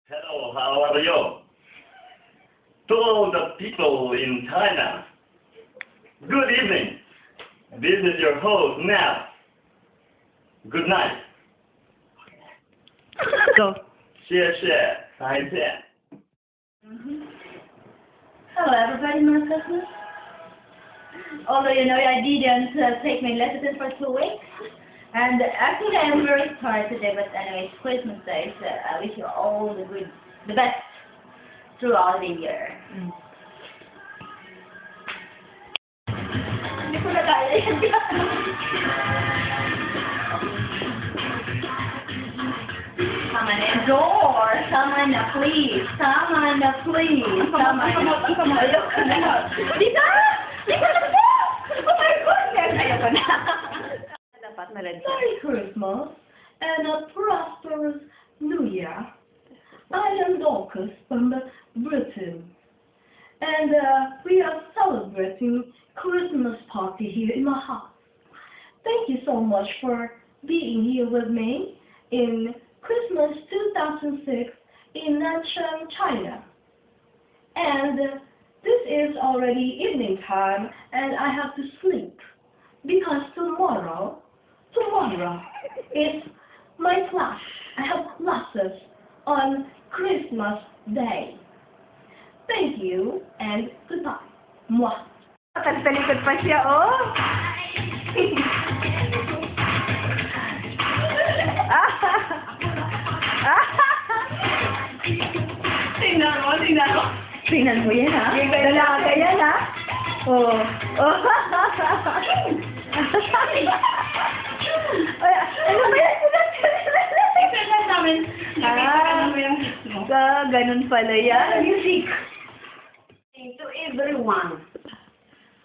Hello, how are you? To all the people in China, good evening. This is your host now. Good night. Go. 谢谢，再见。 Hello everybody, Merry Christmas. Although I didn't take my lessons for 2 weeks. And actually I'm very tired today, but anyway, it's Christmas Day, so I wish you all the best throughout the year. Hindi ko na kaya yan. Come on in, door. Come on, please. Come on, please. Come on. Dito! Dito na po! Oh my goodness! Ayoko na. Dapat malad siya. Merry Christmas and a prosperous New Year. I am Dorcas from Britain. And we are celebrating Christmas party here in my house. Thank you so much for being here with me in Christmas 2006 in Nanchang, China. And this is already evening time and I have to sleep because tomorrow is my class. I have classes on Christmas Day. Thank you and goodbye. Mwah. Talikod pa siya, oh. Tingnan mo. Tingnan mo yan, ha? Dalaga yan, ha? Oh. Oh. Ay, ano ba yan? Tingnan namin. Nakikita mo yung hits mo. Ganun pala yan. Music. To everyone,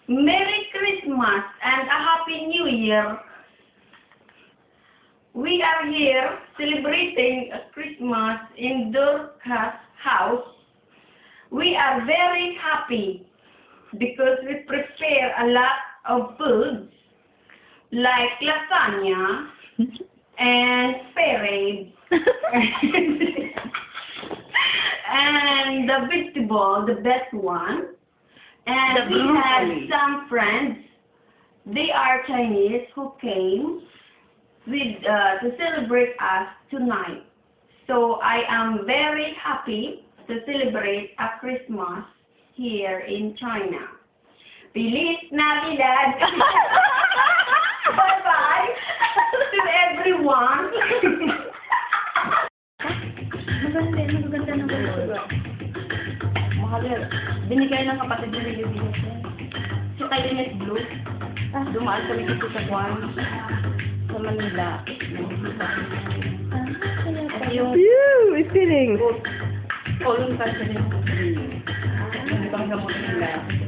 Merry Christmas and a Happy New Year. We are here celebrating Christmas in Dorcas' house. We are very happy because we prepare a lot of foods like lasagna and spare ribs. And the vegetable, the best one. And we had some friends. They are Chinese who came to celebrate us tonight. So I am very happy to celebrate a Christmas here in China. Feliz Navidad! Bye-bye to everyone! Maganda ng gulo. Mahal yan. Binigay ng kapatid niya rin yung bilis niya. Si Kailiness Blue. Dumaan kami dito sa Juan. Sa Manila. At yung... It's fitting. Ulong kasi rin. Yung ibang gamot nila. Kasi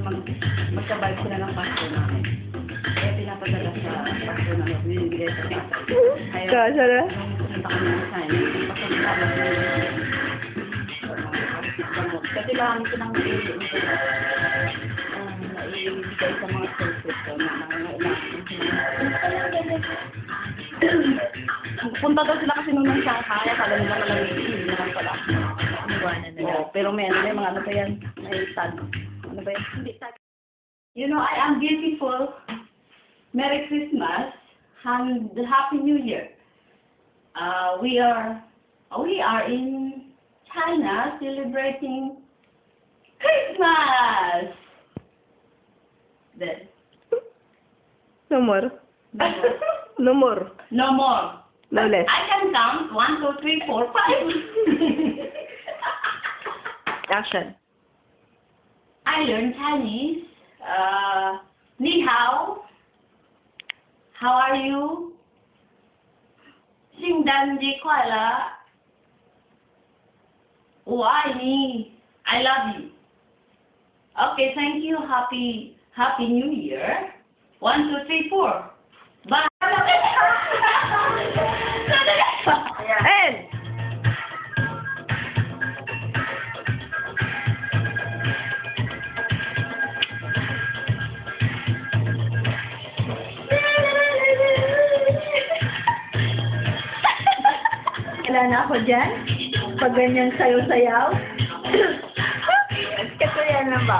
magkabalik sila ng pasto namin. Kaya pinapadala sa pasto namin. Binibigay sa pasto. Kasha na? Nung pumunta kami ng China, pasagsabat na gamot. Kasi marami silang naibigay sa mga services ko na punta daw sila kasi nung nang Shanghai, akala nila malamig, hindi naman pala. Pero may mga ano pa yan, may tag. Ano ba yan? Hindi tag. I am beautiful. Merry Christmas and Happy New Year. We are in China celebrating Christmas. Then. No more. No more. No more. No less. I can count 1, 2, 3, 4, 5. Action. I learned Chinese. Ni hao. How are you? 圣诞节快乐。我爱你。I love you. Okay, thank you. Happy New Year. 1, 2, 3, 4. Bye. And Wala na ako dyan. pag ganyan sayo-sayaw. Kasi yan lang ba?